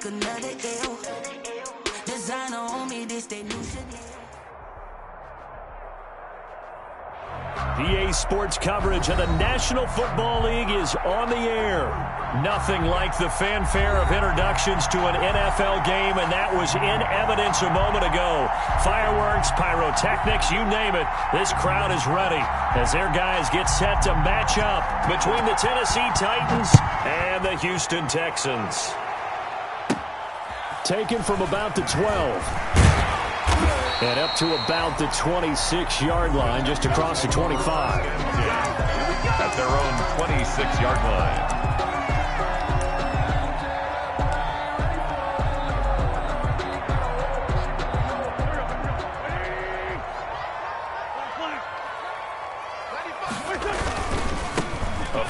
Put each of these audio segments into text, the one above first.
take another L. Designer on me, this they new shit. EA Sports coverage of the National Football League is on the air. Nothing like the fanfare of introductions to an NFL game, and that was in evidence a moment ago. Fireworks, pyrotechnics, you name it. This crowd is ready as their guys get set to match up between the Tennessee Titans and the Houston Texans. Taken from about the 12. And up to about the 26-yard line, just across the 25. At their own 26-yard line.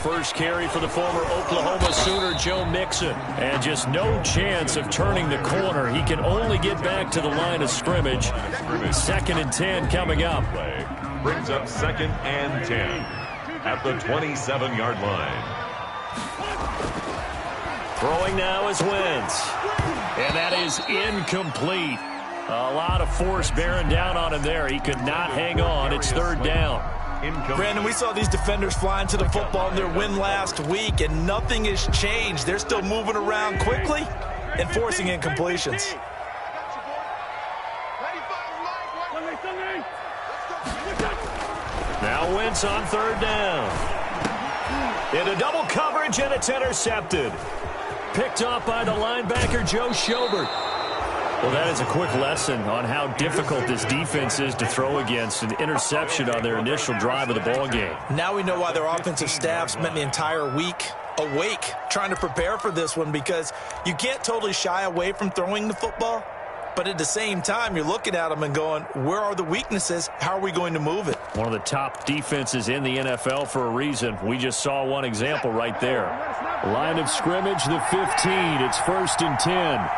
First carry for the former Oklahoma Sooner, Joe Mixon. And just no chance of turning the corner. He can only get back to the line of scrimmage. 2nd and 10 coming up. Brings up 2nd and 10 at the 27-yard line. Throwing now is Wentz. And that is incomplete. A lot of force bearing down on him there. He could not hang on. It's 3rd down. Brandon, we saw these defenders flying to the football in their win last week, and nothing has changed. They're still moving around quickly and forcing incompletions. Now Wentz on 3rd down. Into double coverage, and it's intercepted. Picked off by the linebacker, Joe Schobert. Well, that is a quick lesson on how difficult this defense is to throw against. An interception on their initial drive of the ball game. Now we know why their offensive staff spent the entire week awake trying to prepare for this one, because you can't totally shy away from throwing the football, but at the same time, you're looking at them and going, where are the weaknesses? How are we going to move it? One of the top defenses in the NFL for a reason. We just saw one example right there. Line of scrimmage, the 15. It's 1st and 10.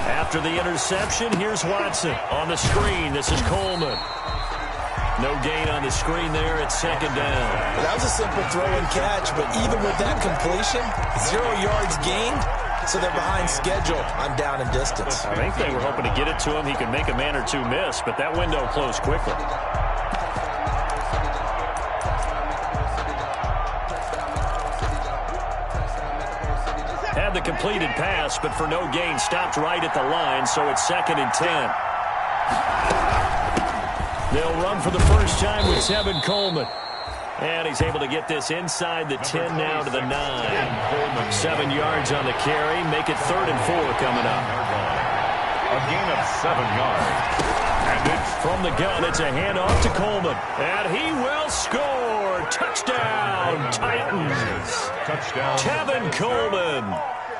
After the interception, here's Watson on the screen. This is Coleman. No gain on the screen there. It's 2nd down. That was a simple throw and catch, but even with that completion, 0 yards gained, so they're behind schedule on down and distance. I think they were hoping to get it to him. He could make a man or two miss, but that window closed quickly. Had the completed pass, but for no gain, stopped right at the line, so it's 2nd and 10. They'll run for the first time with Tevin Coleman. And he's able to get this inside the 10 now to the 9. 7 yards on the carry. Make it 3rd and 4 coming up. A gain of 7 yards. And it's from the gun. It's a handoff to Coleman. And he will score. Touchdown, Titans. Touchdown. Tevin Coleman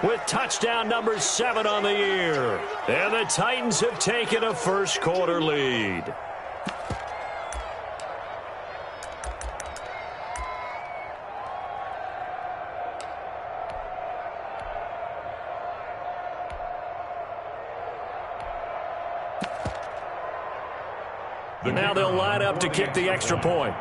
with touchdown number 7 on the year. And the Titans have taken a first-quarter lead. Now they'll line up to kick the extra point.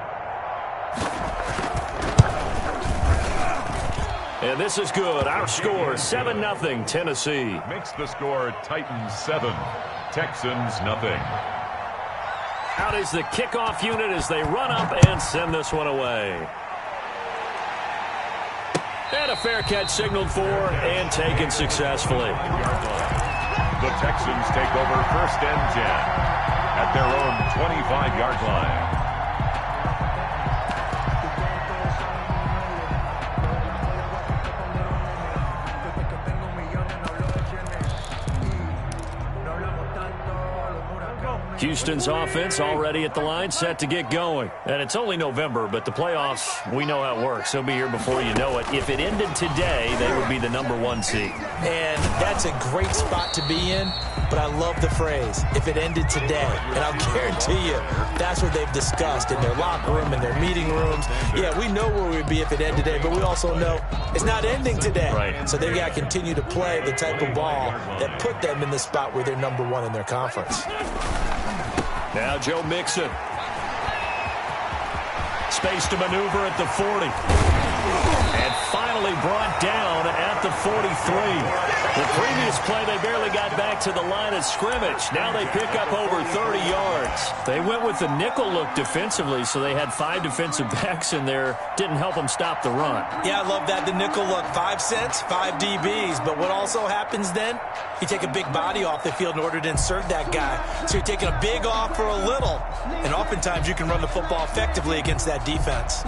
And this is good. Our score, 7-0, Tennessee. Makes the score Titans 7, Texans nothing. Out is the kickoff unit as they run up and send this one away. And a fair catch signaled for and taken successfully. The Texans take over 1st and 10. At their own 25-yard line. Houston's offense already at the line, set to get going. And it's only November, but the playoffs, we know how it works. They'll be here before you know it. If it ended today, they would be the number 1 seed. And that's a great spot to be in, but I love the phrase, if it ended today. And I'll guarantee you, that's what they've discussed in their locker room, in their meeting rooms. Yeah, we know where we'd be if it ended today, but we also know it's not ending today. Right. So they've got to continue to play the type of ball that put them in the spot where they're number 1 in their conference. Now Joe Mixon. Space to maneuver at the 40. And finally brought down at the 43. The previous play, they barely got back to the line of scrimmage. Now they pick up over 30 yards. They went with the nickel look defensively, so they had 5 defensive backs in there. Didn't help them stop the run. Yeah, I love that. The nickel look, 5 cents, 5 DBs. But what also happens then? You take a big body off the field in order to insert that guy. So you're taking a big off for a little. And oftentimes you can run the football effectively against that defense.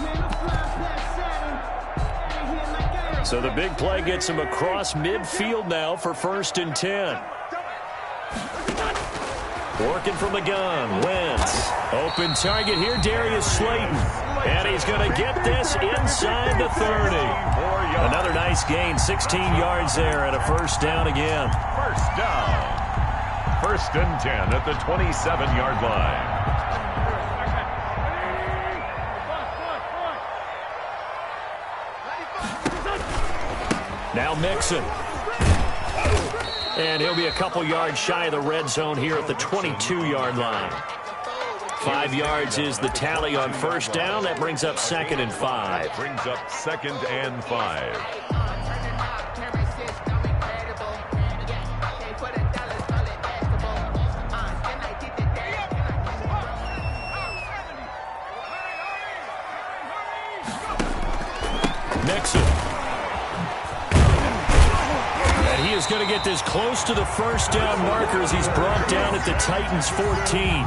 So the big play gets him across midfield now for 1st and 10. Working from the gun, Wentz. Open target here, Darius Slayton. And he's going to get this inside the 30. Another nice gain, 16 yards there, and a 1st down again. 1st down. 1st and 10 at the 27-yard line. Now Mixon. And he'll be a couple yards shy of the red zone here at the 22-yard line. 5 yards is the tally on 1st down. That brings up 2nd and 5. Brings up 2nd and 5. Mixon. And he is going to get this close to the 1st down marker as he's brought down at the Titans' 14.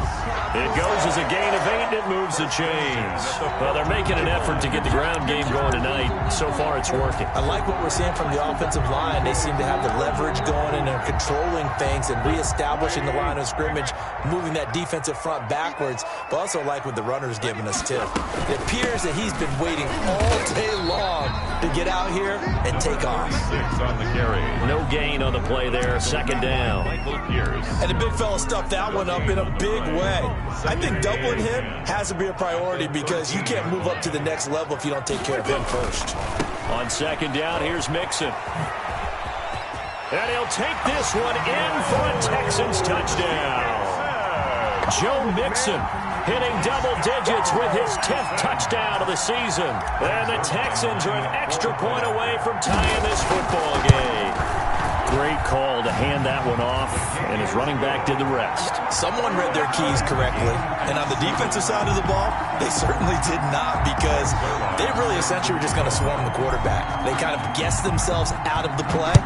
It goes as a gain of 8, and it moves the chains. Well, they're making an effort to get the ground game going tonight. So far, it's working. I like what we're seeing from the offensive line. They seem to have the leverage going, and they're controlling things and reestablishing the line of scrimmage, moving that defensive front backwards. But also like what the runner's giving us, too. It appears that he's been waiting all day long to get out here and take off. 6 on the carry. No gain on the play there. 2nd down. Michael Pierce. And the big fella stuffed that one up in a big way. I think doubling him has to be a priority because you can't move up to the next level if you don't take care of him first. On 2nd down, here's Mixon. And he'll take this one in for a Texans touchdown. Joe Mixon hitting double digits with his 10th touchdown of the season. And the Texans are an extra point away from tying this football game. Great call to hand that one off, and his running back did the rest. Someone read their keys correctly, and on the defensive side of the ball, they certainly did not because they really essentially were just going to swarm the quarterback. They kind of guessed themselves out of the play,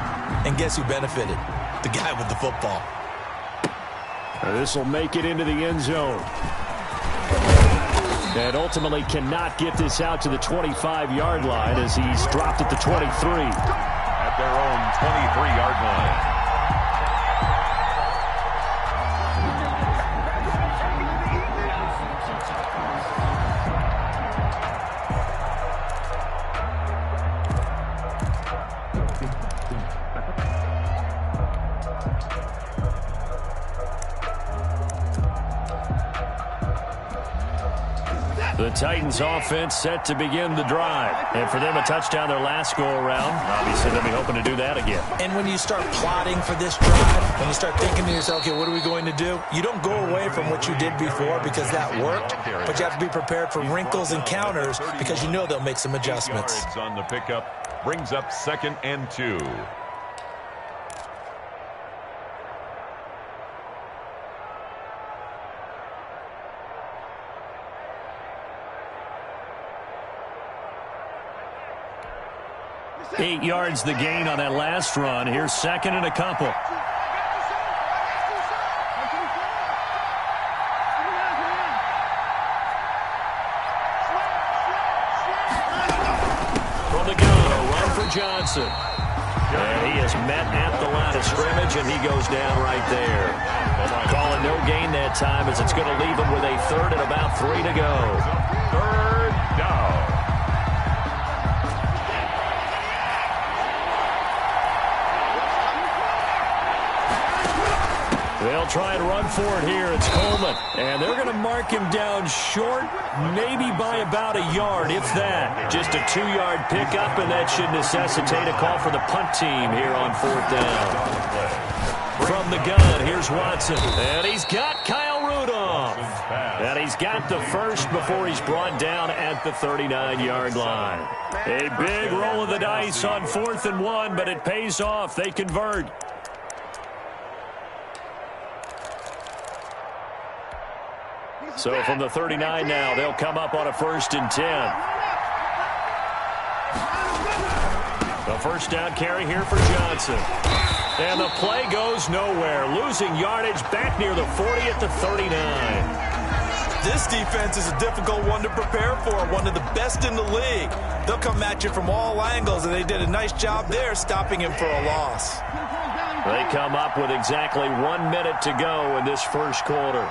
and guess who benefited? The guy with the football. This will make it into the end zone. And ultimately cannot get this out to the 25-yard line as he's dropped at the 23. At their own 23-yard line. The Titans offense set to begin the drive. And for them, a touchdown their last go-around. Obviously, they'll be hoping to do that again. And when you start plotting for this drive, when you start thinking to yourself, okay, what are we going to do? You don't go away from what you did before because that worked, but you have to be prepared for wrinkles and counters because you know they'll make some adjustments. On the pickup brings up 2nd and 2. Eight yards the gain on that last run. Here's 2nd and a couple. From the gun, a run for Johnson. And he is met at the line of scrimmage, and he goes down right there. Call it no gain that time as it's going to leave him with a 3rd and about 3 to go. 3rd down. They'll try and run for it here. It's Coleman. And they're going to mark him down short, maybe by about a yard, if that. Just a 2-yard pickup, and that should necessitate a call for the punt team here on 4th down. From the gun, here's Watson. And he's got Kyle Rudolph. And he's got the first before he's brought down at at the 39-yard line. A big roll of the dice on 4th and 1, but it pays off. They convert. So from the 39 now, they'll come up on a 1st and 10. The first down carry here for Johnson. And the play goes nowhere. Losing yardage back near the 40 at the 39. This defense is a difficult one to prepare for, one of the best in the league. They'll come at you from all angles, and they did a nice job there stopping him for a loss. They come up with exactly 1 minute to go in this first quarter.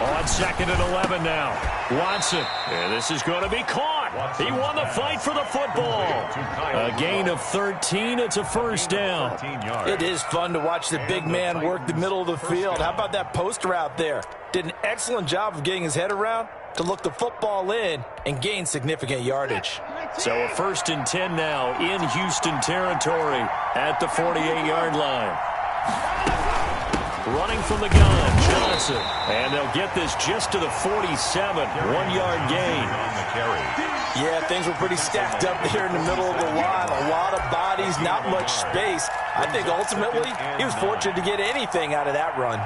On 2nd and 11 now. Watson. And this is going to be caught. He won the fight for the football. A gain of 13. It's a first down. It is fun to watch the big man work the middle of the field. How about that post route there? Did an excellent job of getting his head around to look the football in and gain significant yardage. So a 1st and 10 now in Houston territory at the 48-yard line. Running from the gun, Johnson. And they'll get this just to the 47. 1-yard gain. Yeah, things were pretty stacked up there in the middle of the line. A lot of bodies, not much space. I think ultimately he was fortunate to get anything out of that run.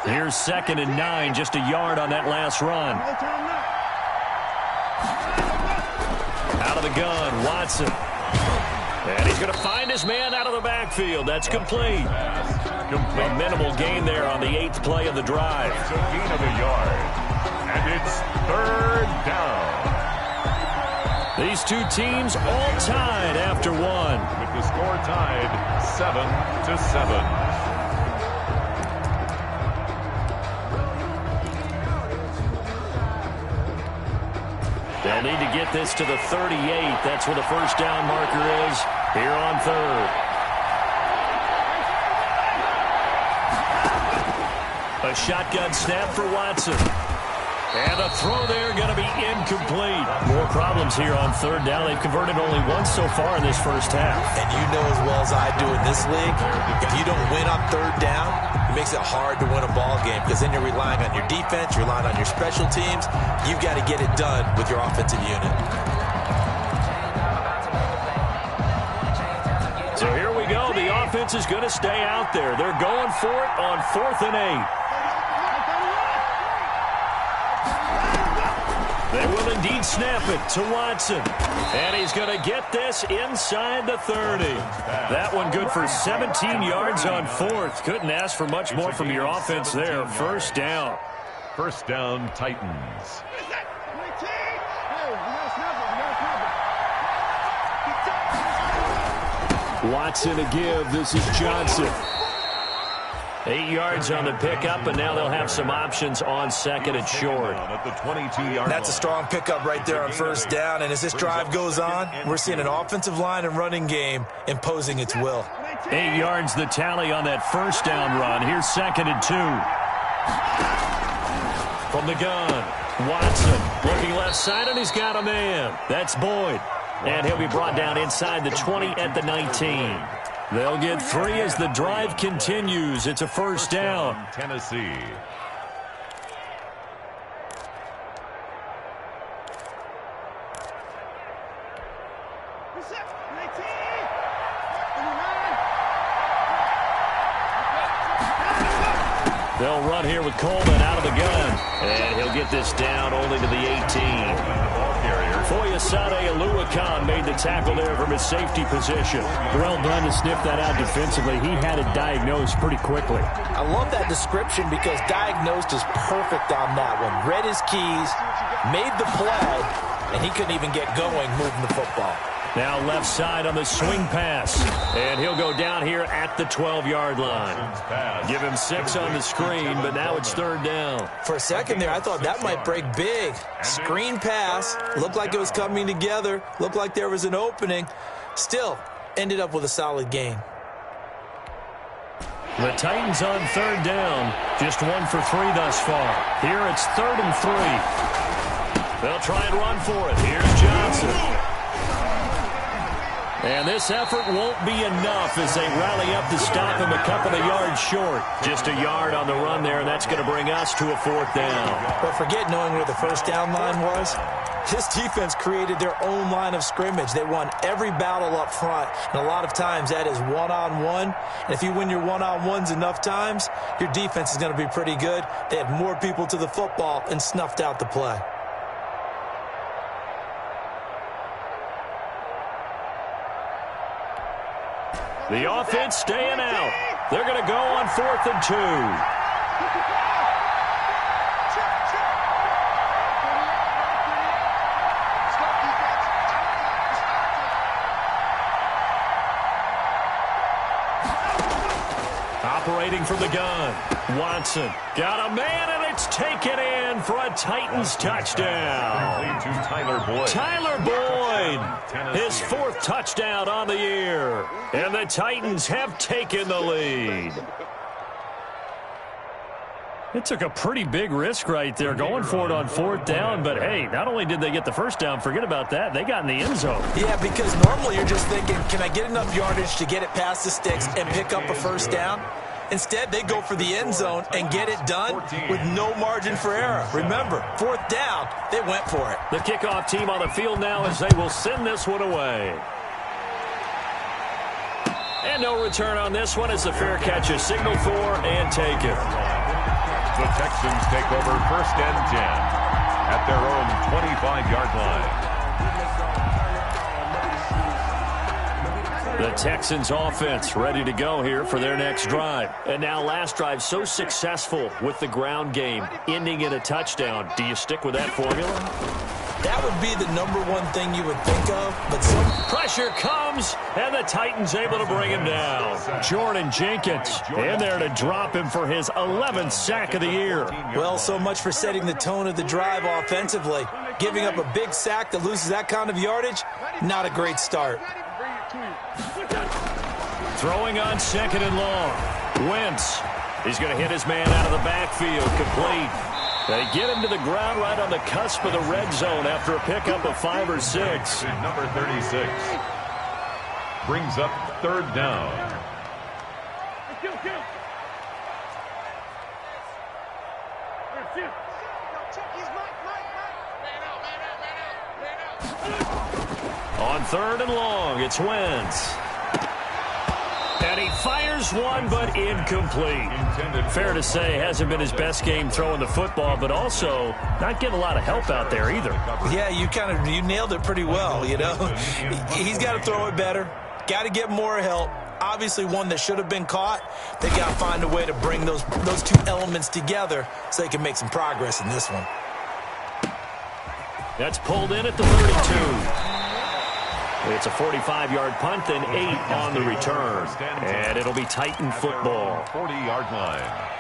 Here's 2nd and 9, just a yard on that last run. Out of the gun, Watson. And he's going to find his man out of the backfield. That's complete. A minimal gain there on the 8th play of the drive. It's a gain of a yard. And it's 3rd down. These two teams all tied after one. With the score tied 7-7. They'll need to get this to the 38. That's where the first down marker is here on 3rd. A shotgun snap for Watson. And a throw there going to be incomplete. More problems here on 3rd down. They've converted only once so far in this first half. And you know as well as I do in this league, if you don't win on 3rd down, it makes it hard to win a ball game because then you're relying on your defense, you're relying on your special teams. You've got to get it done with your offensive unit. So here we go. The offense is going to stay out there. They're going for it on 4th and 8. They will indeed snap it to Watson. And he's going to get this inside the 30. That one good for 17 yards on 4th. Couldn't ask for much more from your offense there. First down. First down, Titans. Watson a give. This is Johnson. 8 yards on the pickup, and now they'll have some options on 2nd and short. That's a strong pickup right there on first down, and as this drive goes on, we're seeing an offensive line and running game imposing its will. 8 yards the tally on that first down run. Here's 2nd and 2. From the gun, Watson looking left side, and he's got a man. That's Boyd. And he'll be brought down inside the 20 at the 19. They'll get 3 as the drive continues. It's a first down. Tennessee. They'll run here with Coleman out of the gun. And he'll get this down only to the 18. Foyesade Aluakan made the tackle there from his safety position. Well done to sniff that out defensively. He had it diagnosed pretty quickly. I love that description because diagnosed is perfect on that one. Read his keys, made the play, and he couldn't even get going moving the football. Now left side on the swing pass. And he'll go down here at the 12-yard line. Give him 6 on the screen, but now it's 3rd down. For a second there, I thought that might break big. Screen pass. Looked like it was coming together. Looked like there was an opening. Still, ended up with a solid gain. The Titans on 3rd down. Just 1 for 3 thus far. Here it's 3rd and 3. They'll try and run for it. Here's Johnson. And this effort won't be enough as they rally up to stop him a couple of yards short. Just a yard on the run there, and that's going to bring us to a 4th down. But forget knowing where the first down line was. This defense created their own line of scrimmage. They won every battle up front, and a lot of times that is one-on-one. And if you win your one-on-ones enough times, your defense is going to be pretty good. They had more people to the football and snuffed out the play. The offense staying out. They're going to go on 4th and 2. Operating from the gun, Watson got a man, and it's taken in for a Titans touchdown. To Tyler Boyd. Tyler Boyd, his 4th touchdown on the year, and the Titans have taken the lead. It took a pretty big risk right there going for it on 4th down, but hey, not only did they get the first down, forget about that, they got in the end zone. Yeah, because normally you're just thinking, can I get enough yardage to get it past the sticks and pick up a first down? Instead, they go for the end zone and get it done with no margin for error. Remember, 4th down, they went for it. The kickoff team on the field now as they will send this one away. And no return on this one as the fair catch is signaled for and taken. The Texans take over 1st and 10 at their own 25-yard line. The Texans offense ready to go here for their next drive. And now last drive so successful with the ground game, ending in a touchdown. Do you stick with that formula? That would be the #1 thing you would think of, but some pressure comes, and the Titans able to bring him down. Jordan Jenkins in there to drop him for his 11th sack of the year. Well, so much for setting the tone of the drive offensively. Giving up a big sack that loses that kind of yardage, not a great start. Throwing on 2nd and long. Wentz. He's going to hit his man out of the backfield. Complete. They get him to the ground right on the cusp of the red zone after a pickup of 5 or 6. Number 36 brings up 3rd down. On 3rd and long, it's Wentz. And he fires one, but incomplete. Fair to say, hasn't been his best game throwing the football, but also not getting a lot of help out there either. Yeah, you nailed it pretty well, you know. He's got to throw it better. Got to get more help. Obviously one that should have been caught. They got to find a way to bring those 2 elements together so they can make some progress in this one. That's pulled in at the 32. It's a 45-yard punt, then 8 on the return. And it'll be Titan football. 40-yard line.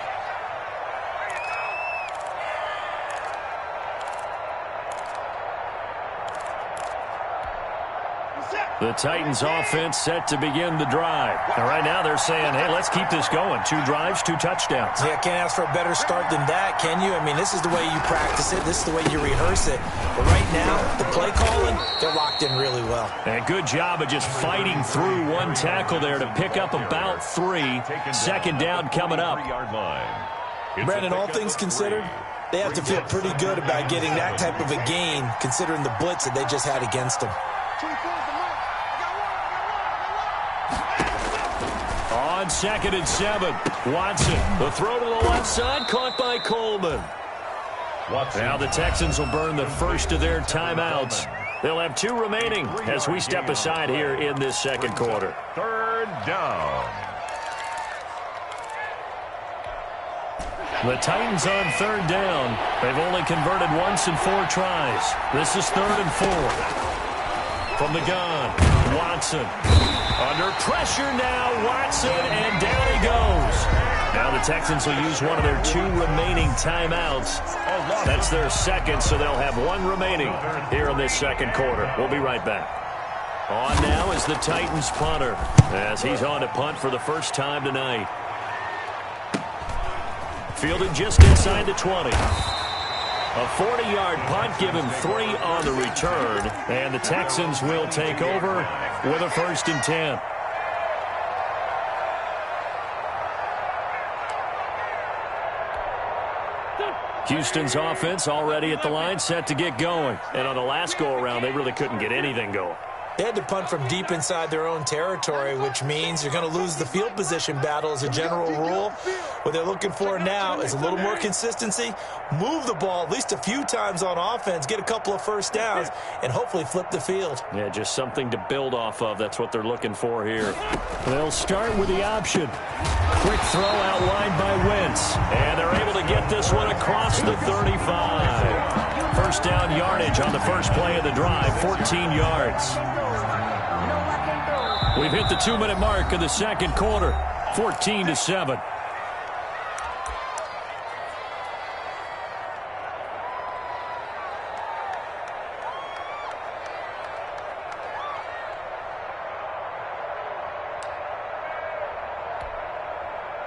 The Titans offense set to begin the drive. And right now they're saying, hey, let's keep this going. 2 drives, 2 touchdowns. Yeah, can't ask for a better start than that, can you? I mean, this is the way you practice it. This is the way you rehearse it. But right now, the play calling, they're locked in really well. And good job of just fighting through 1 tackle there to pick up about 3. 2nd down coming up. Brandon, all things considered, they have to feel pretty good about getting that type of a gain considering the blitz that they just had against them. On 2nd and 7, Watson. The throw to the left side, caught by Coleman. Now the Texans will burn the first of their timeouts. They'll have 2 remaining as we step aside here in this 2nd quarter. 3rd down. The Titans on 3rd down. They've only converted once in 4 tries. This is 3rd and 4. From the gun, Watson. Under pressure now, Watson, and down he goes. Now the Texans will use one of their 2 remaining timeouts. That's their 2nd, so they'll have 1 remaining here in this 2nd quarter. We'll be right back. On now is the Titans punter, as he's on to punt for the first time tonight. Fielded just inside the 20. A 40-yard punt, give him 3 on the return, and the Texans will take over with a 1st and 10. Houston's offense already at the line, set to get going. And on the last go-around, they really couldn't get anything going. They had to punt from deep inside their own territory, which means you're going to lose the field position battle as a general rule. What they're looking for now is a little more consistency, move the ball at least a few times on offense, get a couple of first downs, and hopefully flip the field. Yeah, just something to build off of. That's what they're looking for here. They'll start with the option. Quick throw outlined by Wentz. And they're able to get this one across the 35. First down yardage on the first play of the drive, 14 yards. We've hit the 2-minute mark of the second quarter, 14-7.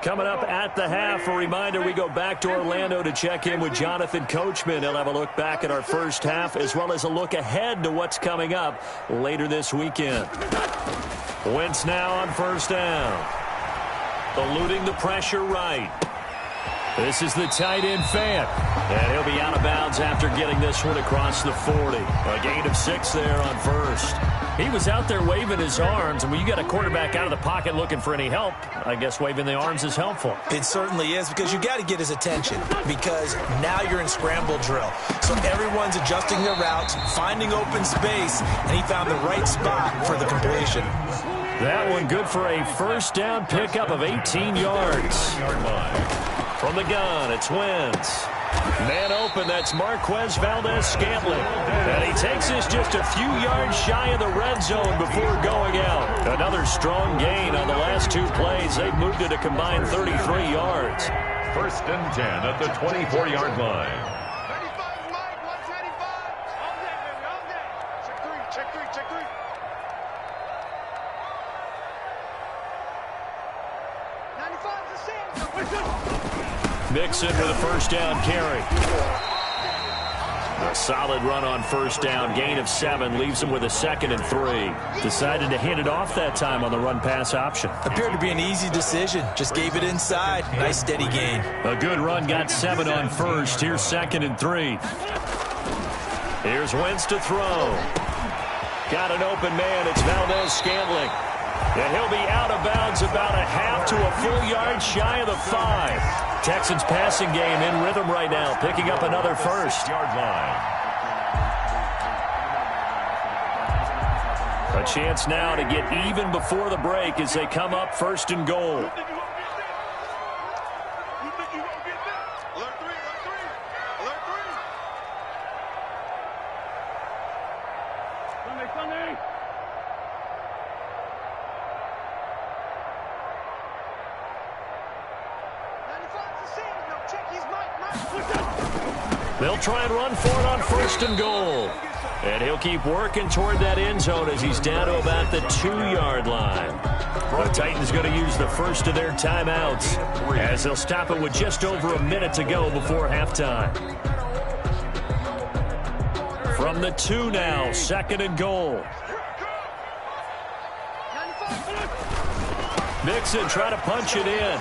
Coming up at the half, a reminder, we go back to Orlando to check in with Jonathan Coachman. He'll have a look back at our first half as well as a look ahead to what's coming up later this weekend. Wentz now on first down. Eluding the pressure right. This is the tight end Fant. And he'll be out of bounds after getting this one across the 40. A gain of 6 there on first. He was out there waving his arms, and when you got a quarterback out of the pocket looking for any help, I guess waving the arms is helpful. It certainly is, because you got to get his attention, because now you're in scramble drill. So everyone's adjusting their routes, finding open space, and he found the right spot for the completion. That one good for a first down pickup of 18 yards. From the gun, it's Wentz. Man open, that's Marquez Valdez-Scantling. And he takes this just a few yards shy of the red zone before going out. Another strong gain on the last 2 plays. They've moved it a combined 33 yards. 1st and 10 at the 24-yard line. Mixon with a first down carry. A solid run on first down. Gain of 7 leaves him with a 2nd and 3. Decided to hand it off that time on the run-pass option. Appeared to be an easy decision. Just gave it inside. Nice steady gain. A good run, got 7 on first. Here's 2nd and 3. Here's Wentz to throw. Got an open man. It's Valdez-Scantling. And he'll be out of bounds about a half to a full yard shy of the 5. Texans passing game in rhythm right now, picking up another first. A chance now to get even before the break as they come up 1st and goal. They'll try and run for it on 1st and goal. And he'll keep working toward that end zone as he's down to about the 2-yard line. The Titans going to use the first of their timeouts as they'll stop it with just over a minute to go before halftime. From the 2 now, 2nd and goal. Mixon trying to punch it in.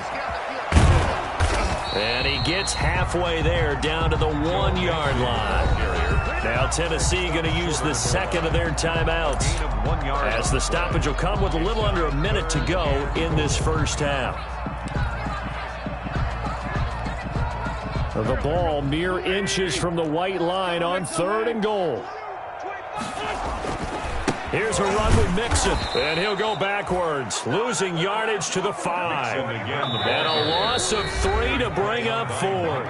And he gets halfway there, down to the 1-yard line. Now Tennessee going to use the 2nd of their timeouts, as the stoppage will come with a little under a minute to go in this first half. The ball mere inches from the white line on 3rd and goal. Here's a run with Mixon, and he'll go backwards, losing yardage to the 5. And a loss of 3 to bring up 4th.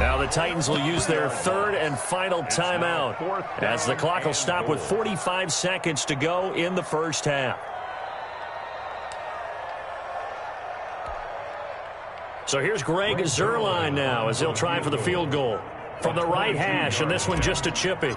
Now the Titans will use their 3rd and final timeout, as the clock will stop with 45 seconds to go in the first half. So here's Greg Zuerlein now as he'll try for the field goal. From the right hash, and this one just a chippy.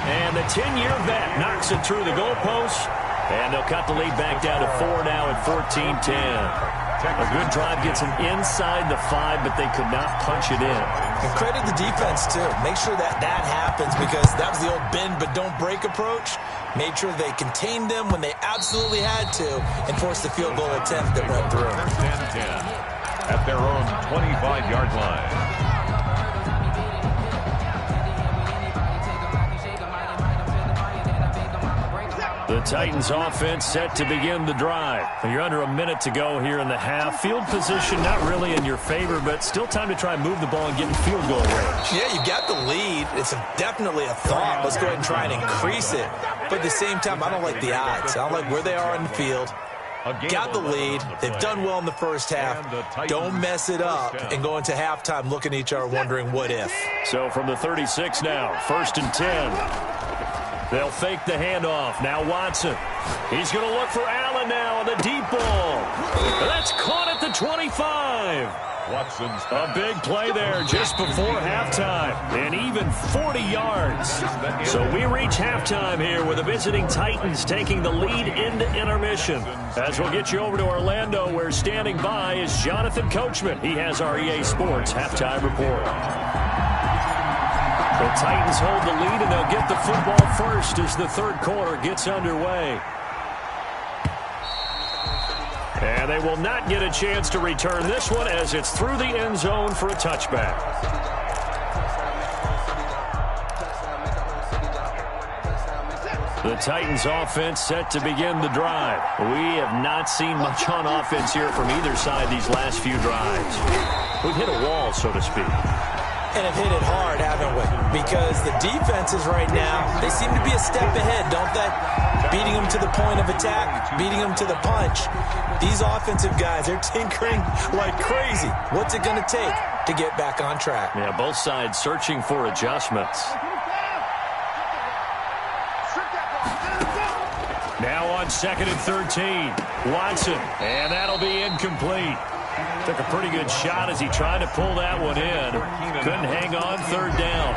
And the 10-year vet knocks it through the goalpost. And they'll cut the lead back down to 4 now at 14-10. A good drive gets them inside the 5, but they could not punch it in. And credit the defense, too. Make sure that happens, because that was the old bend but don't break approach. Made sure they contained them when they absolutely had to and forced the field goal attempt that went through. First and 10 at their own 25-yard line. The Titans offense set to begin the drive. You're under a minute to go here in the half. Field position not really in your favor, but still time to try and move the ball and get in field goal range. Yeah, you got the lead. It's definitely a thought. Let's go ahead and try and increase it. But at the same time, I don't like the odds. I don't like where they are on the field. Got the lead. They've done well in the first half. Don't mess it up and go into halftime looking at each other wondering what if. So from the 36 now, 1st and 10. They'll fake the handoff. Now Watson. He's going to look for Allen now on the deep ball. That's caught at the 25. Watson's a big play there just before halftime. And even 40 yards. So we reach halftime here with the visiting Titans taking the lead into intermission. As we'll get you over to Orlando, where standing by is Jonathan Coachman. He has our EA Sports halftime report. The Titans hold the lead, and they'll get the football first as the third quarter gets underway. And they will not get a chance to return this one as it's through the end zone for a touchback. The Titans offense set to begin the drive. We have not seen much on offense here from either side these last few drives. We've hit a wall, so to speak. And have hit it hard, haven't we? Because the defenses right now, they seem to be a step ahead, don't they? Beating them to the point of attack, beating them to the punch. These offensive guys, they're tinkering like crazy. What's it going to take to get back on track? Yeah, both sides searching for adjustments. Now on 2nd and 13, Watson, and that'll be incomplete. Took a pretty good shot as he tried to pull that one in. Couldn't hang on, 3rd down.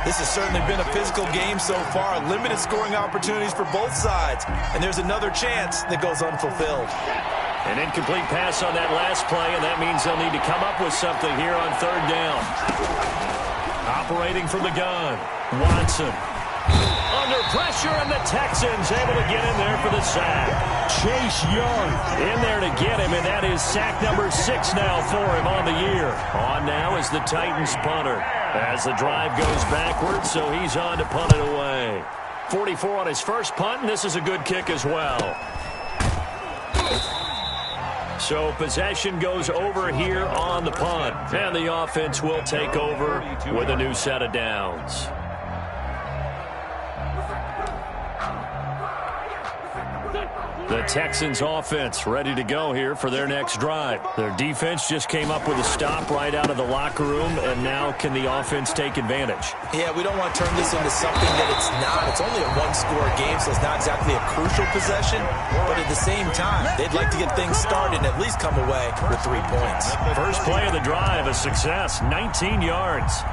This has certainly been a physical game so far. Limited scoring opportunities for both sides. And there's another chance that goes unfulfilled. An incomplete pass on that last play, and that means they'll need to come up with something here on 3rd down. Operating from the gun, Watson. Under pressure, and the Texans able to get in there for the sack. Chase Young in there to get him, and that is sack number 6 now for him on the year. On now is the Titans punter as the drive goes backwards, so he's on to punt it away. 44 on his first punt, and this is a good kick as well. So possession goes over here on the punt, and the offense will take over with a new set of downs. The Texans offense ready to go here for their next drive. Their defense just came up with a stop right out of the locker room, and now can the offense take advantage? Yeah, we don't want to turn this into something that it's not. It's only a one-score game, so it's not exactly a crucial possession. But at the same time, they'd like to get things started and at least come away with 3 points. First play of the drive, a success, 19 yards.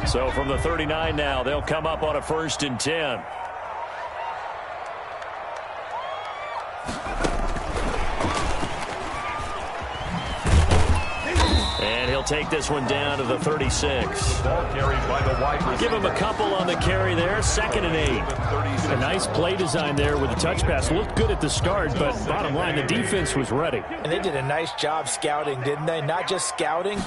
So from the 39 now, they'll come up on a 1st and 10. And he'll take this one down to the 36. Ball carried by the wide receiver. Give him a couple on the carry there. 2nd and 8. A nice play design there with the touch pass. Looked good at the start, but bottom line, the defense was ready. And they did a nice job scouting, didn't they? Not just scouting,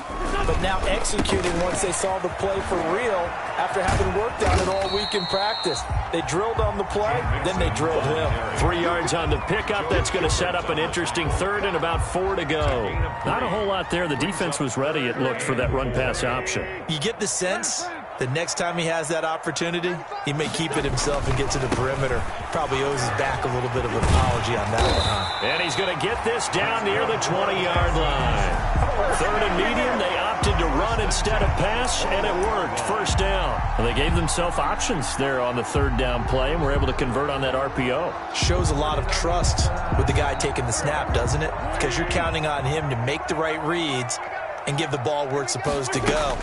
but now executing once they saw the play for real after having worked on it all week in practice. They drilled on the play, then they drilled him. 3 yards on the pickup. That's going to set up an interesting 3rd and about 4 to go. Not a whole lot there. The defense was ready, it looked, for that run-pass option. You get the sense the next time he has that opportunity, he may keep it himself and get to the perimeter. Probably owes his back a little bit of an apology on that one, huh? And he's going to get this down near the 20-yard line. 3rd and medium, they opt opted to run instead of pass, and it worked. First down. And they gave themselves options there on the third down play, and were able to convert on that RPO. Shows a lot of trust with the guy taking the snap, doesn't it? Because you're counting on him to make the right reads and give the ball where it's supposed to go.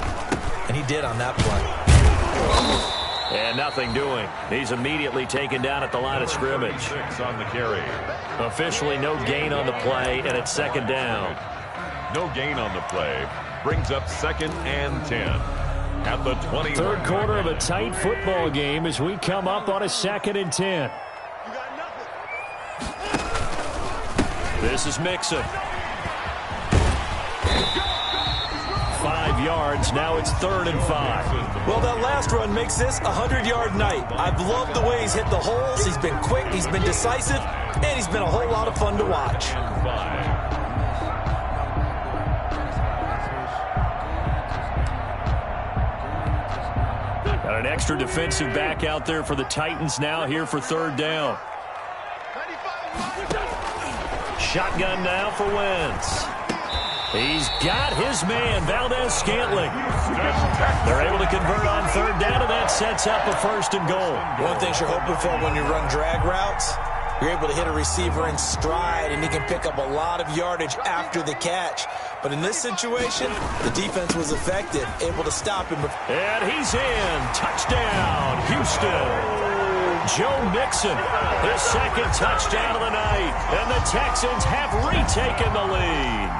And he did on that play. And nothing doing. He's immediately taken down at the line of scrimmage. 6 on the carry. Officially no gain on the play, and it's second down. No gain on the play. Brings up 2nd and 10. At the 20. Third quarter of a tight football game as we come up on a 2nd and 10. This is Mixon. 5 yards. Now it's 3rd and 5. Well, that last run makes this a 100-yard night. I've loved the way he's hit the holes. He's been quick. He's been decisive. And he's been a whole lot of fun to watch. Got an extra defensive back out there for the Titans now here for 3rd down. Shotgun now for Wentz. He's got his man, Valdez-Scantling. They're able to convert on 3rd down, and that sets up a 1st and goal. One thing you're hoping for when you run drag routes, you're able to hit a receiver in stride, and he can pick up a lot of yardage after the catch. But in this situation, the defense was effective, able to stop him. And he's in. Touchdown, Houston. Joe Mixon, his 2nd touchdown of the night, and the Texans have retaken the lead.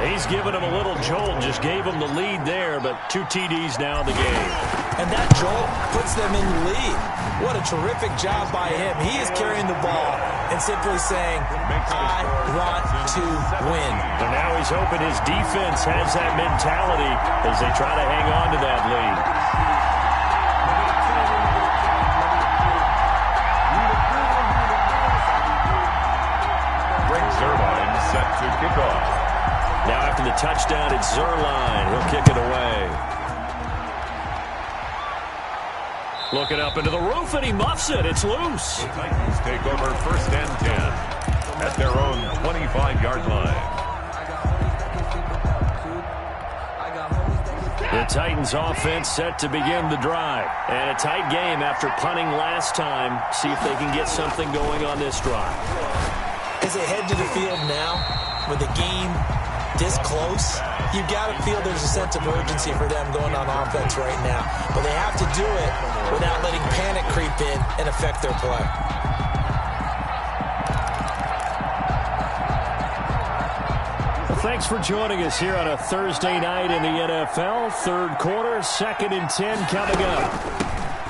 He's given him a little jolt, just gave him the lead there, but 2 TDs now in the game. And that jolt puts them in the lead. What a terrific job by him. He is carrying the ball and simply saying, I want to win. And now he's hoping his defense has that mentality as they try to hang on to that lead. Zerline set to kick off. Now after the touchdown, it's Zerline. He'll kick it away. Looking up into the roof, and he muffs it. It's loose. The Titans take over 1st and 10 at their own 25-yard line. The Titans offense set to begin the drive. And a tight game after punting last time. See if they can get something going on this drive. As they head to the field now, with the game this close, you've got to feel there's a sense of urgency for them going on offense right now. But they have to do it without letting panic creep in and affect their play. Well, thanks for joining us here on a Thursday night in the NFL. 3rd quarter, 2nd and 10 coming up.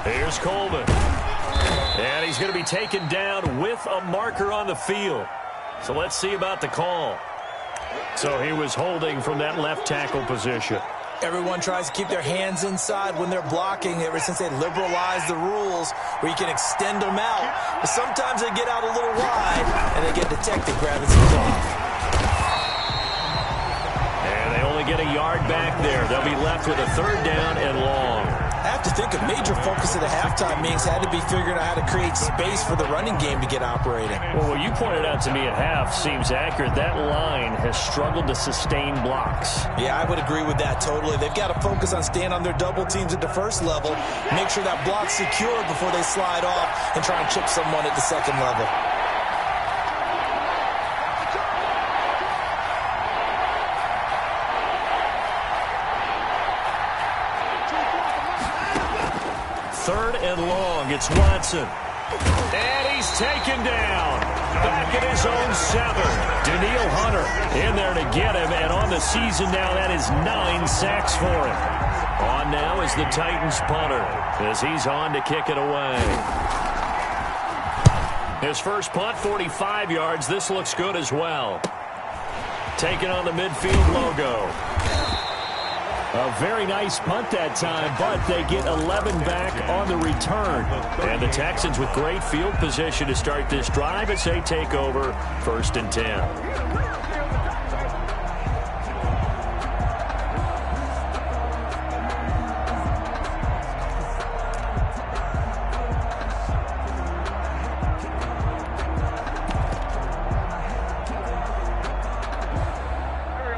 Here's Coleman. And he's going to be taken down with a marker on the field. So let's see about the call. So he was holding from that left tackle position. Everyone tries to keep their hands inside when they're blocking ever since they liberalized the rules where you can extend them out. But sometimes they get out a little wide and they get detected grabbing some cloth. And they only get a yard back there. They'll be left with a 3rd down and long. I have to think a major focus of the halftime meetings had to be figuring out how to create space for the running game to get operating. Well, what you pointed out to me at half seems accurate. That line has struggled to sustain blocks. Yeah, I would agree with that totally. They've got to focus on staying on their double teams at the first level, make sure that block's secure before they slide off and try and chip someone at the second level. Third and long. It's Watson. And he's taken down. Back at his own 7. Daniil Hunter in there to get him. And on the season now, that is 9 sacks for him. On now is the Titans punter as he's on to kick it away. His first punt, 45 yards. This looks good as well. Taking on the midfield logo. A very nice punt that time, but they get 11 back on the return. And the Texans with great field position to start this drive as they take over 1st and 10.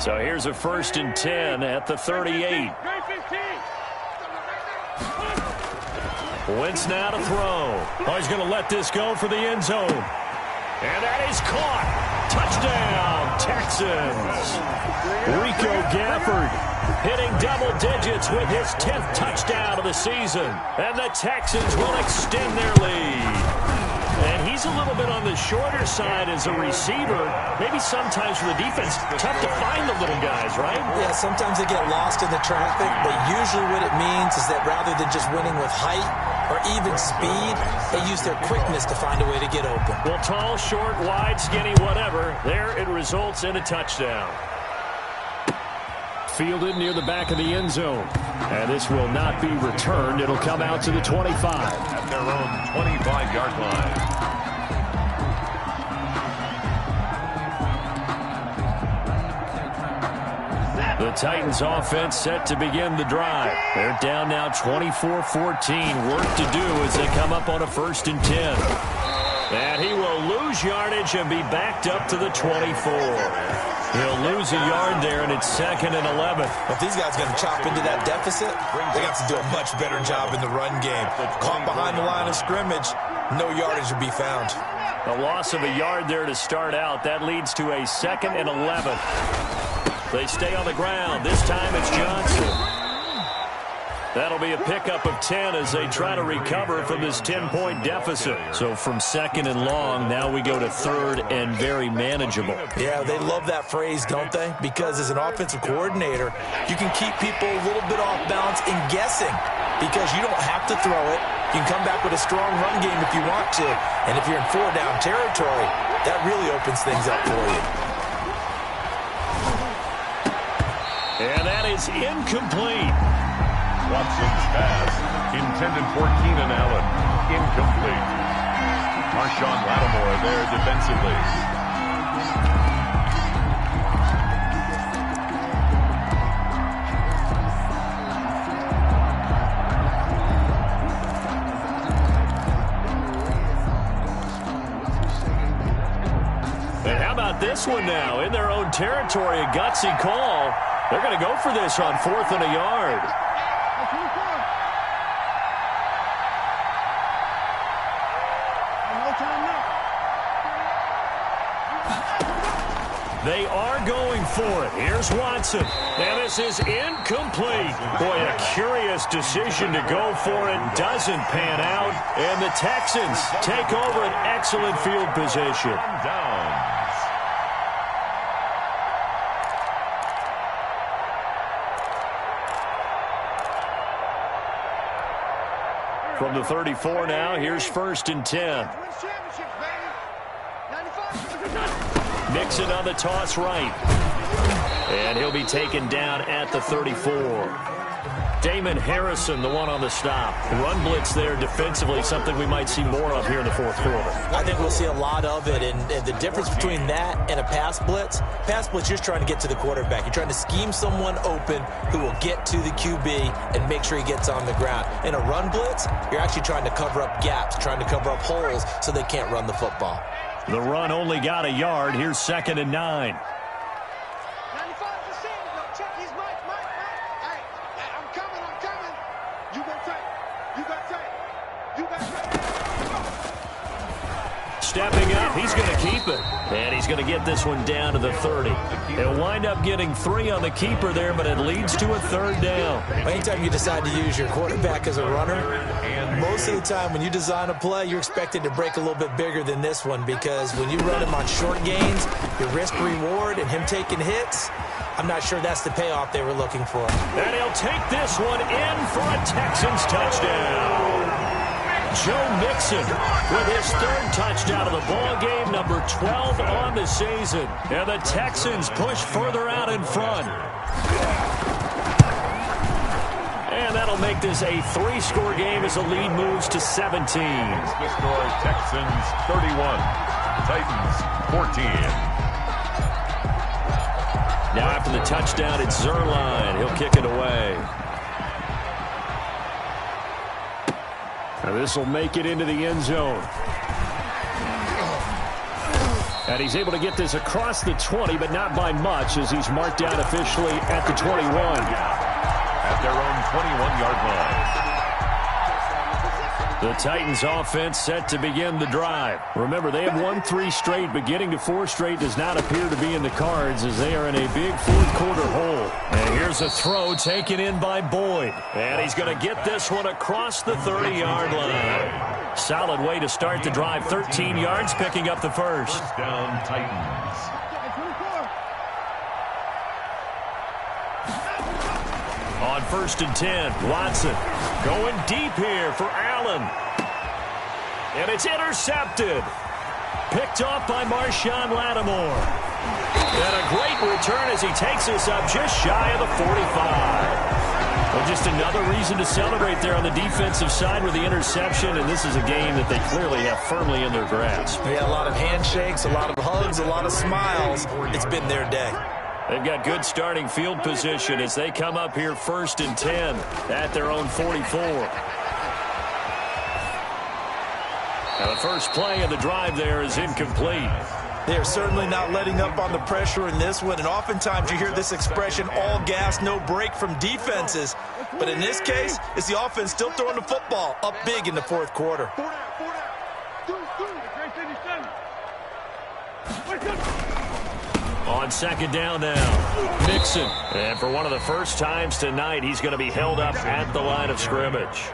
So here's a 1st and 10 at the 38. Wentz now to throw. Oh, he's going to let this go for the end zone. And that is caught. Touchdown, Texans. Rico Gafford hitting double digits with his 10th touchdown of the season. And the Texans will extend their lead. And he's a little bit on the shorter side as a receiver. Maybe sometimes for the defense, tough to find the little guys, right? Yeah, sometimes they get lost in the traffic, but usually what it means is that rather than just winning with height or even speed, they use their quickness to find a way to get open. Well, tall, short, wide, skinny, whatever, there it results in a touchdown. Fielded near the back of the end zone. And this will not be returned. It'll come out to the 25. At their own 25-yard line. The Titans offense set to begin the drive. They're down now 24-14. Work to do as they come up on a 1st and 10. And he will lose yardage and be backed up to the 24. He'll lose a yard there, and it's 2nd and 11. If these guys are going to chop into that deficit, they got to do a much better job in the run game. Caught behind the line of scrimmage, no yardage to be found. A loss of a yard there to start out. That leads to a 2nd and 11. They stay on the ground. This time it's Johnson. That'll be a pickup of 10 as they try to recover from this 10-point deficit. So from 2nd and long, now we go to 3rd and very manageable. Yeah, they love that phrase, don't they? Because as an offensive coordinator, you can keep people a little bit off balance and guessing because you don't have to throw it. You can come back with a strong run game if you want to. And if you're in 4-down territory, that really opens things up for you. And that is incomplete. Watson's pass intended for Keenan Allen. Incomplete. Marshawn Lattimore there defensively. And how about this one now? In their own territory, a gutsy call. They're going to go for this on 4th and a yard. They are going for it. Here's Watson. And this is incomplete. Boy, a curious decision to go for it. Doesn't pan out. And the Texans take over an excellent field position. Downs. From the 34 now, here's 1st and 10. Nixon on the toss right. And he'll be taken down at the 34. Damon Harrison, the one on the stop. Run blitz there defensively, something we might see more of here in the 4th quarter. I think we'll see a lot of it, and the difference between that and a pass blitz, you're just trying to get to the quarterback. You're trying to scheme someone open who will get to the QB and make sure he gets on the ground. In a run blitz, you're actually trying to cover up gaps, trying to cover up holes so they can't run the football. The run only got a yard. Here's 2nd and 9. Stepping up, he's going to keep it. And he's going to get this one down to the 30. He'll wind up getting 3 on the keeper there, but it leads to a 3rd down. Anytime you decide to use your quarterback as a runner, most of the time when you design a play, you're expected to break a little bit bigger than this one because when you run him on short gains, your risk-reward and him taking hits, I'm not sure that's the payoff they were looking for. And he'll take this one in for a Texans touchdown. Joe Mixon with his 3rd touchdown of the ball game, number 12 on the season. And the Texans push further out in front. And that'll make this a 3-score game as the lead moves to 17. The score, Texans 31, Titans 14. Now after the touchdown, it's Zerline. He'll kick it away. Now this will make it into the end zone. And he's able to get this across the 20, but not by much, as he's marked down officially at the 21. At their own 21-yard line. The Titans offense set to begin the drive. Remember, they have won 3 straight, but getting to 4 straight does not appear to be in the cards as they are in a big fourth-quarter hole. And here's a throw taken in by Boyd. And he's going to get this one across the 30-yard line. Solid way to start the drive. 13 yards, picking up the first. First down, Titans. On 1st and 10, Watson going deep here for Allen. And it's intercepted. Picked off by Marshawn Lattimore. And a great return as he takes this up just shy of the 45. Well, just another reason to celebrate there on the defensive side with the interception, and this is a game that they clearly have firmly in their grasp. Yeah, a lot of handshakes, a lot of hugs, a lot of smiles. It's been their day. They've got good starting field position as they come up here 1st and 10 at their own 44. Now the first play of the drive there is incomplete. They're certainly not letting up on the pressure in this one, and oftentimes you hear this expression, all gas, no break from defenses. But in this case, it's the offense still throwing the football up big in the fourth quarter. On 2nd down now, Mixon. And for one of the first times tonight, he's going to be held up at the line of scrimmage.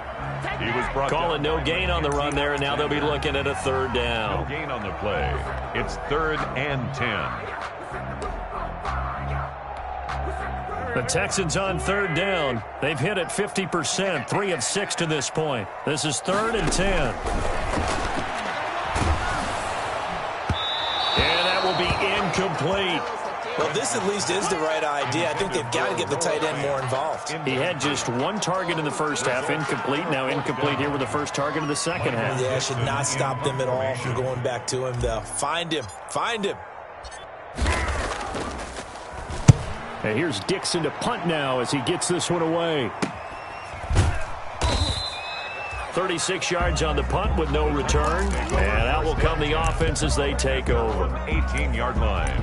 He was brought Calling no gain on the run there, and now they'll be looking at a 3rd down. No gain on the play. It's 3rd and 10. The Texans on 3rd down. They've hit it 50%, 3 of 6 to this point. This is 3rd and 10. And that will be incomplete. Well, this at least is the right idea. I think they've got to get the tight end more involved. He had just 1 target in the first half, incomplete. Now incomplete here with the first target of the second half. Yeah, should not stop them at all from going back to him, though. Find him. Find him. And here's Dixon to punt now as he gets this one away. 36 yards on the punt with no return. And out will come the offense as they take over. 18-yard line.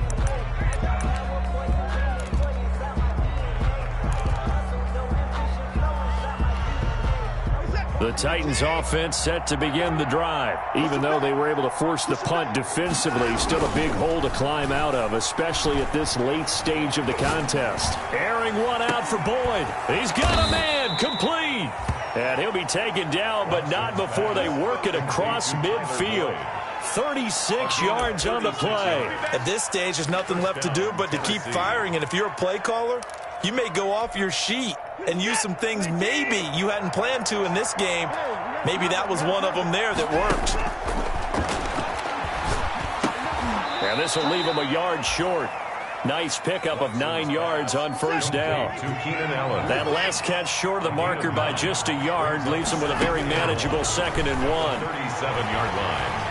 The Titans offense set to begin the drive. Even though they were able to force the punt defensively, still a big hole to climb out of, especially at this late stage of the contest. Airing one out for Boyd. He's got a man, complete. And he'll be taken down, but not before they work it across midfield. 36 yards on the play. At this stage, there's nothing left to do but to keep firing, and if you're a play caller, you may go off your sheet and use some things maybe you hadn't planned to in this game. Maybe that was one of them there that worked. And this will leave him a yard short. Nice pickup of 9 yards on 1st down. That last catch short of the marker by just a yard leaves him with a very manageable 2nd and 1. 37-yard line.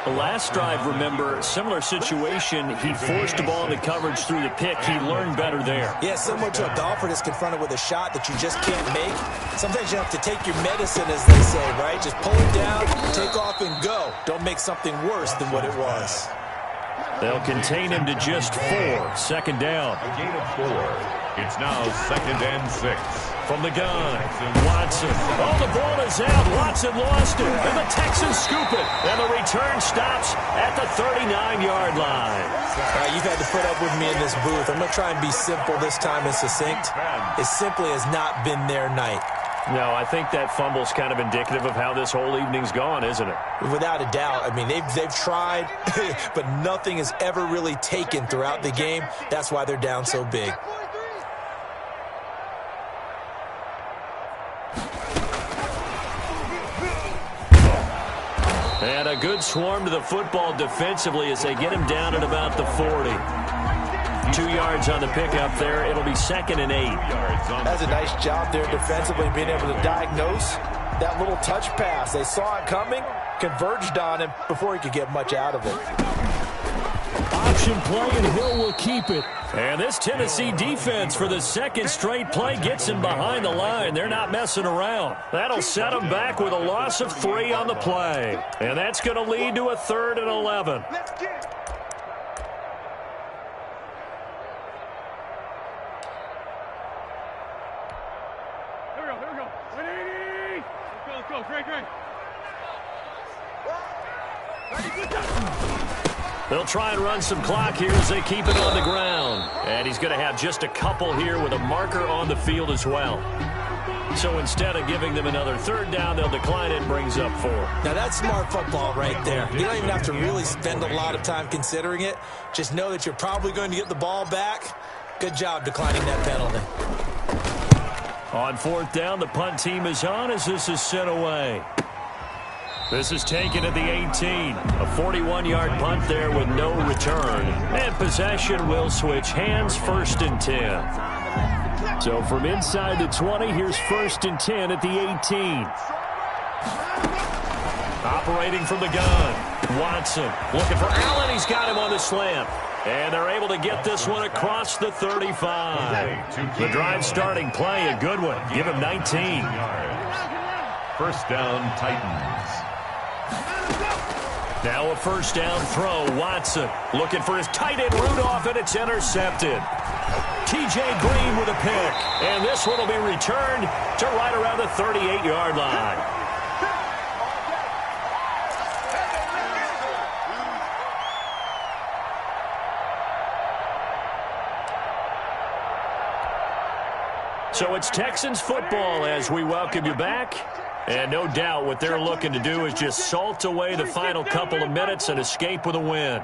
The last drive, remember, similar situation. He forced the ball into coverage through the pick. He learned better there. Yeah, similar to a golfer that's confronted with a shot that you just can't make. Sometimes you have to take your medicine, as they say, right? Just pull it down, take off, and go. Don't make something worse than what it was. They'll contain him to just 4. 2nd down. A gain of 4. It's now 2nd and 6. From the gun, Watson. Oh, the ball is out. Watson lost it. And the Texans scoop it. And the return stops at the 39-yard line. You've had to put up with me in this booth. I'm going to try and be simple this time and succinct. It simply has not been their night. No, I think that fumble's kind of indicative of how this whole evening's gone, isn't it? Without a doubt. I mean, they've tried, but nothing has ever really taken throughout the game. That's why they're down so big. And a good swarm to the football defensively as they get him down at about the 40. 2 yards on the pickup there. It'll be 2nd and 8. That's a nice job there defensively, being able to diagnose that little touch pass. They saw it coming, converged on him before he could get much out of it. Option play, and Hill will keep it. And this Tennessee defense for the second straight play gets him behind the line. They're not messing around. That'll set him back with a loss of 3 on the play. And that's going to lead to a 3rd and 11. They'll try and run some clock here as they keep it on the ground. And he's going to have just a couple here with a marker on the field as well. So instead of giving them another 3rd down, they'll decline it and brings up 4. Now that's smart football right there. You don't even have to really spend a lot of time considering it. Just know that you're probably going to get the ball back. Good job declining that penalty. On 4th down, the punt team is on as this is sent away. This is taken at the 18. A 41-yard punt there with no return. And possession will switch hands, 1st and 10. So from inside the 20, here's 1st and 10 at the 18. Operating from the gun, Watson looking for Allen. He's got him on the slant. And they're able to get this one across the 35. The drive starting play, a good one. Give him 19. 1st down, Titans. Now a 1st down throw. Watson looking for his tight end Rudolph, and it's intercepted. T.J. Green with a pick. And this one will be returned to right around the 38-yard line. So it's Texans football as we welcome you back. And no doubt what they're looking to do is just salt away the final couple of minutes and escape with a win.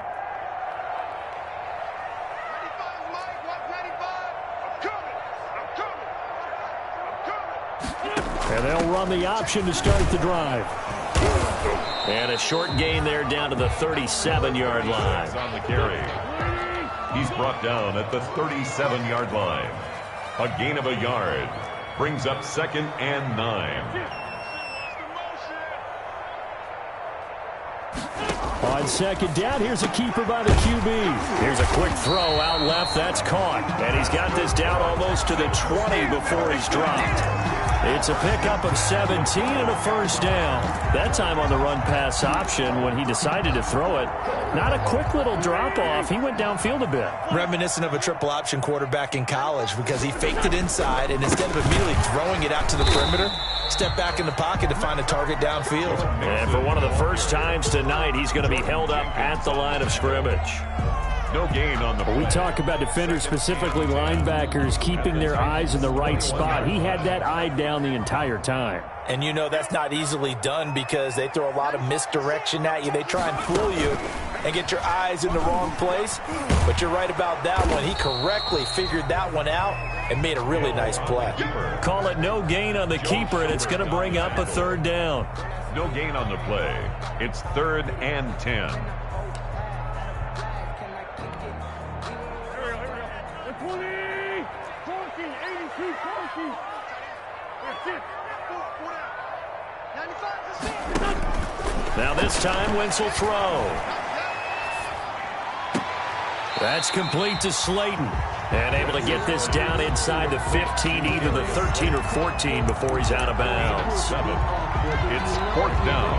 And they'll run the option to start the drive. And a short gain there down to the 37-yard line. On the carry. He's brought down at the 37-yard line. A gain of a yard. Brings up 2nd and 9. On 2nd down, here's a keeper by the QB. Here's a quick throw out left. That's caught. And he's got this down almost to the 20 before he's dropped. It's a pickup of 17 and a 1st down. That time on the run-pass option when he decided to throw it. Not a quick little drop-off. He went downfield a bit. Reminiscent of a triple option quarterback in college because he faked it inside, and instead of immediately throwing it out to the perimeter, stepped back in the pocket to find a target downfield. And for one of the first times tonight, he's going to be held up at the line of scrimmage. No gain on the play. We talk about defenders, specifically linebackers, keeping their eyes in the right spot. He had that eye down the entire time. And you know that's not easily done because they throw a lot of misdirection at you. They try and fool you and get your eyes in the wrong place. But you're right about that one. He correctly figured that one out and made a really nice play. Call it no gain on the keeper, and it's going to bring up a 3rd down. No gain on the play. It's 3rd and 10. Now this time, Wentz will throw. That's complete to Slayton. And able to get this down inside the 15, either the 13 or 14 before he's out of bounds. It's 4th down.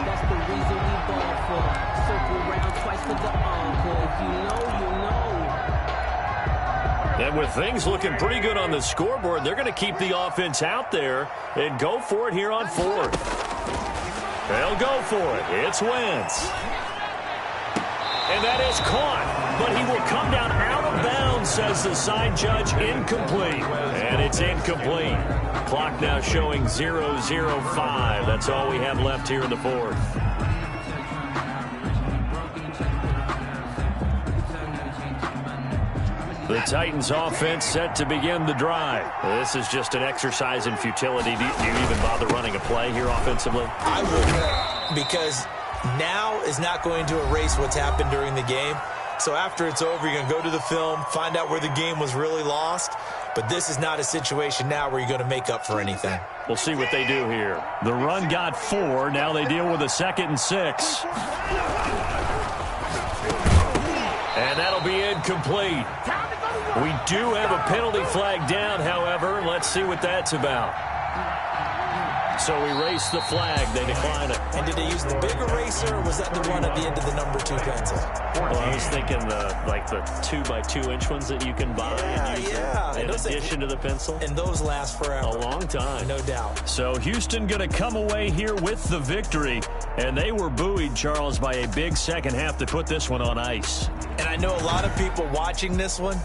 That's the reason we ball for. Circle round twice for the encore. If you know, you know. And with things looking pretty good on the scoreboard, they're going to keep the offense out there and go for it here on 4th. They'll go for it. It's Wentz. And that is caught. But he will come down out of bounds, says the side judge. Incomplete. And it's incomplete. Clock now showing 0:05. That's all we have left here in the 4th. The Titans offense set to begin the drive. This is just an exercise in futility. Do you even bother running a play here offensively? I wouldn't, because now is not going to erase what's happened during the game. So after it's over, you're going to go to the film, find out where the game was really lost. But this is not a situation now where you're going to make up for anything. We'll see what they do here. The run got 4. Now they deal with a 2nd and 6. And that'll be incomplete. We do have a penalty flag down, however. Let's see what that's about. So we race the flag. They decline it. And did they use the big eraser, or was that the one at the end of the number 2 pencil? Well, I was thinking the 2x2-inch ones that you can buy in addition to the pencil. And those last forever. A long time. No doubt. So Houston going to come away here with the victory. And they were buoyed, Charles, by a big second half to put this one on ice. And I know a lot of people watching this one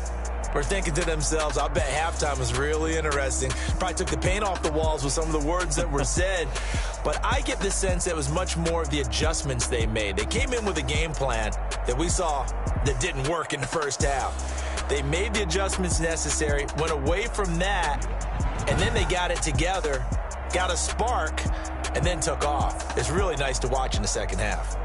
were thinking to themselves, I bet halftime was really interesting. Probably took the paint off the walls with some of the words that were said. But I get the sense it was much more of the adjustments they made. They came in with a game plan that we saw that didn't work in the first half. They made the adjustments necessary, went away from that, and then they got it together, got a spark, and then took off. It's really nice to watch in the second half.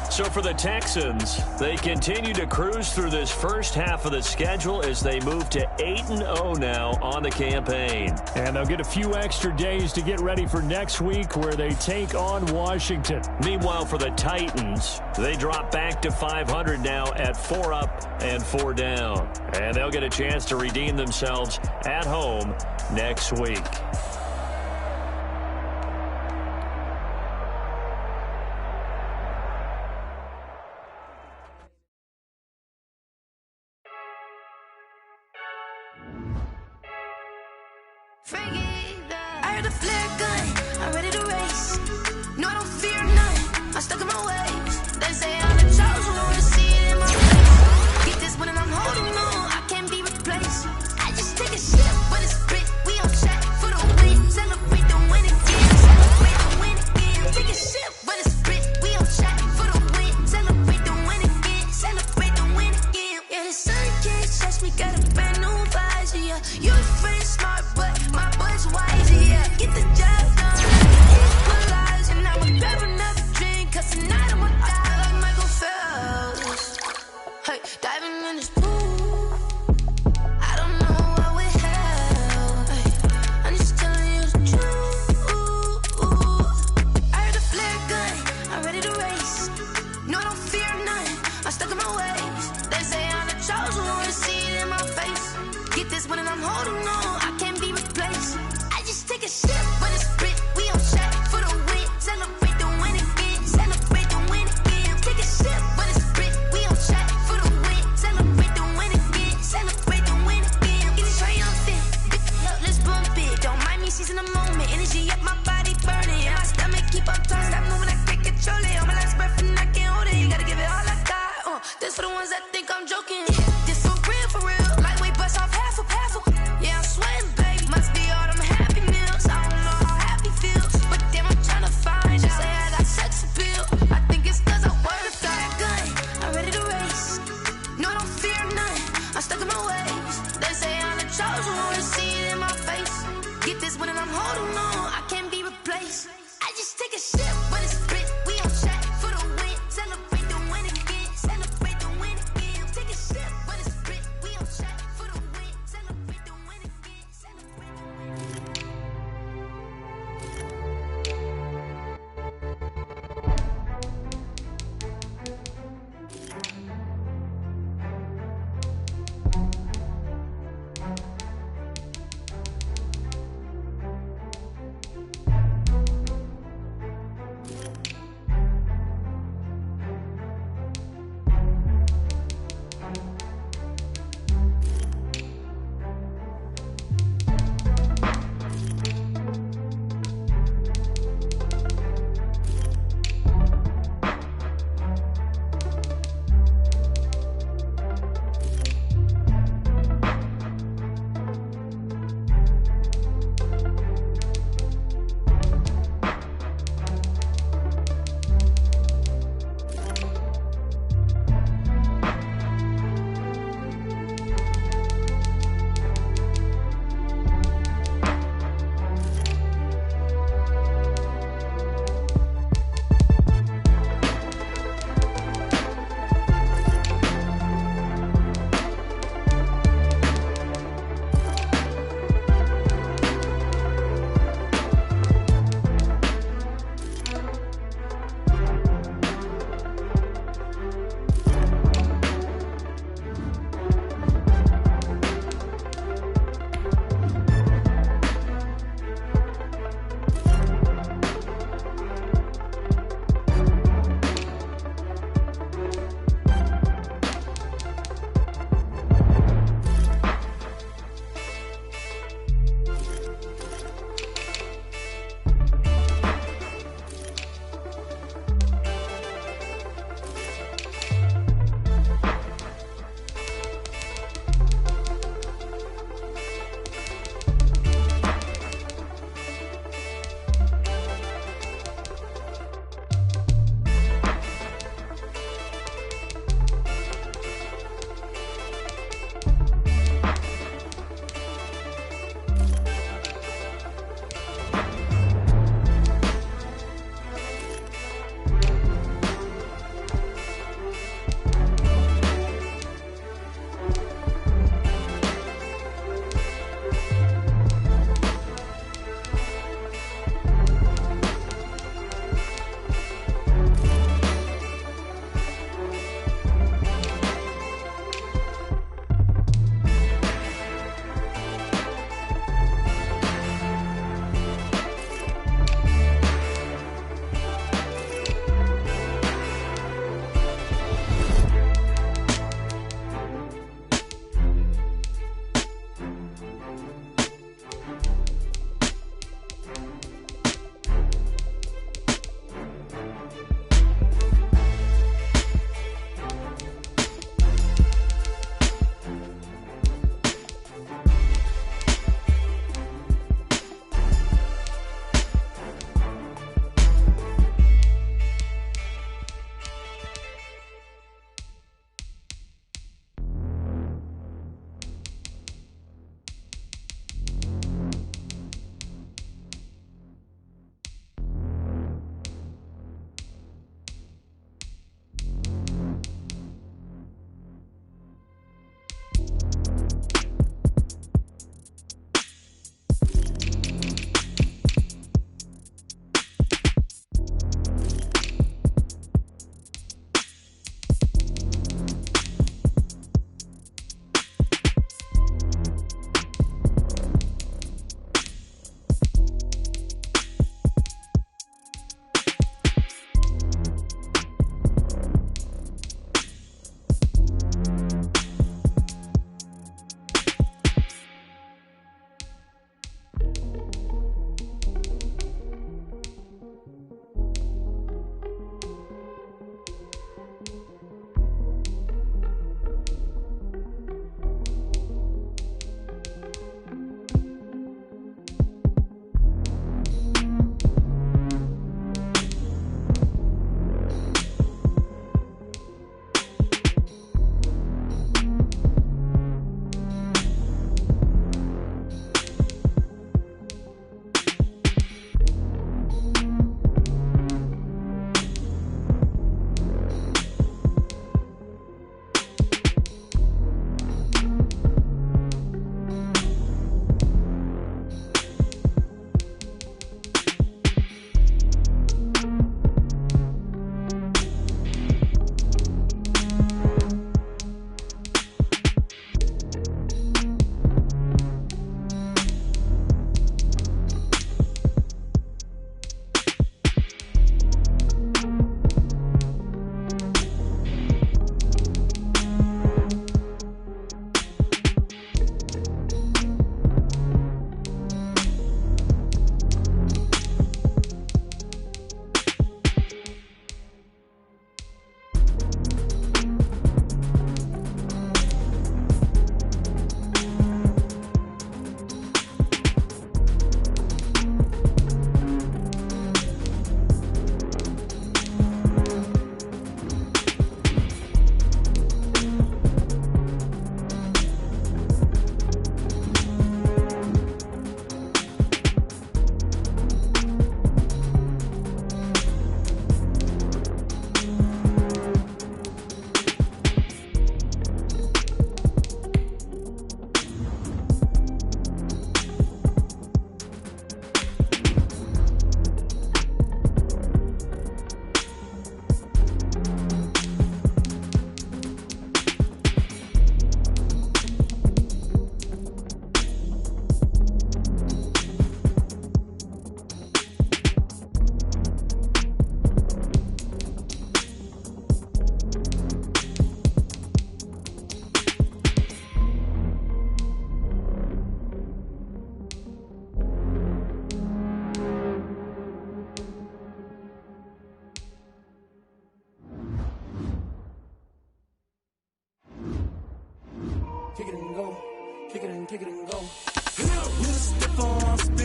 So for the Texans, they continue to cruise through this first half of the schedule as they move to 8-0 now on the campaign. And they'll get a few extra days to get ready for next week where they take on Washington. Meanwhile, for the Titans, they drop back to 500 now at 4 up and 4 down. And they'll get a chance to redeem themselves at home next week. I heard a flare gun, I'm ready to race. No, I don't fear none, I'm stuck in my ways. They say I'm the chosen one, see it in my face. Get this one and I'm holding on, I can't be replaced. I just take a sip, but it's spit, we on track for the win. Celebrate the win again, celebrate the win again. Take a sip, but it's spit, we on track for the win. Celebrate the win again, celebrate the win again. Yeah, the sun can't touch me, got a brand new visor, yeah. You friend smart, but my bud's wise, yeah. Get the job done, equalize, and I'ma grab another drink, cause tonight I'ma die like Michael Phelps. Hey, diving in this pool, I don't know what would help. Hey, I'm just telling you the truth. I heard a flare gun, I'm ready to race. No, I don't fear none, I'm stuck in my ways. They say I'm the chosen one, see it in my face. Get this one and I'm holding on, I can't be replaced. I just take a sip, but it's spit, we on track for the win. Celebrate the win again, celebrate the win again. Take a sip, but it's spit, we on track for the win. Celebrate the win again, celebrate the win again. Get it triumphant, look, let's bump it. Don't mind me seizing the moment, energy up my body burning. And my stomach keep up turning, stop moving, I can't control it. On my last breath and I can't hold it, you gotta give it all I got. This for the ones that think I'm joking. This for real, lightweight bust off half a. Yeah, I'm sweating, babe. Must be all them happy meals. I don't know how happy feels, but damn, I'm tryna find you. Say I got sex appeal. I think it's cause I work that gun. I'm ready to race. No, I don't fear none. I'm stuck in my ways. They say I'm the chosen one, see it in my face. Get this one and I'm holding on, I can't be replaced. I just take a sip, but it's spit. We on track for the win. Celebrate the win again. Celebrate the win again. Take a sip, but it's spit. We on track for the win. Celebrate the win again. Celebrate the win again.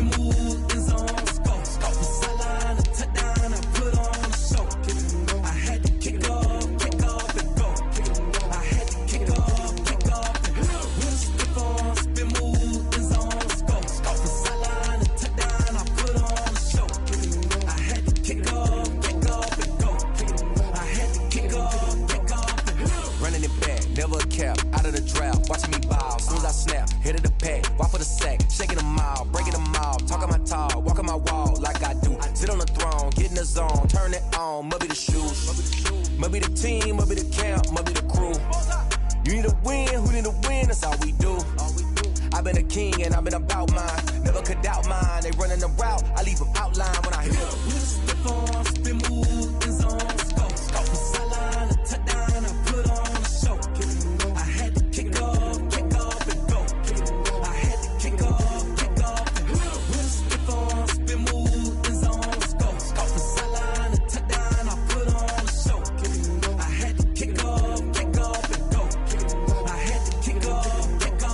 spin move, in zone, scope. From sideline to touchdown, I put on a show. I had to kick off and go. I had to kick off and go. With a stiff on, spin move, in zone, scope. From sideline to touchdown, I put on a show. I had to kick off and go. I had to kick off and go. Running it back, never a cap, out of the drought, watching me ball. Soon as I snap, hit of the pack, walk for the sack, shaking them all, breaking them all, talking my talk, walking my wall like I do. Sit on the throne, get in the zone, turn it on, must be the shoes, must be the team, must be the camp, must be the crew. You need a win, who need a win, that's all we do. I've been a king and I've been about mine, never could doubt mine. They running the route, I leave them outline when I hit them. With a stiff on, spin move, in zone, scope. From sideline to touchdown, I put on a show. I had to kick off and go. I had to kick off and go. With a stiff on, spin move, in zone, scope. From sideline to touchdown, I put on a show. I had to kick off and go. I had to kick off and go.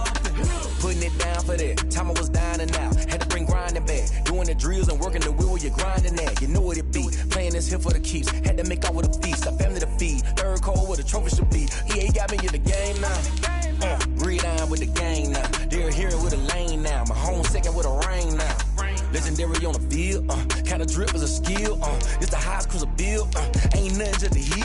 Putting it down for that, time I was down and out, had to bring grinding back, doing the drills and working the wheel where you're grinding at, you know what it be, playing this here for the keeps, had to make out with a feast, a family to feed, third cold where the trophy should be, EA got me in the game now, read on with the gang now, they're hearing with a lane now, my home second with a rain now, legendary on the field, kind of drip is a skill, it's the highest cruiser bill, ain't nothing just the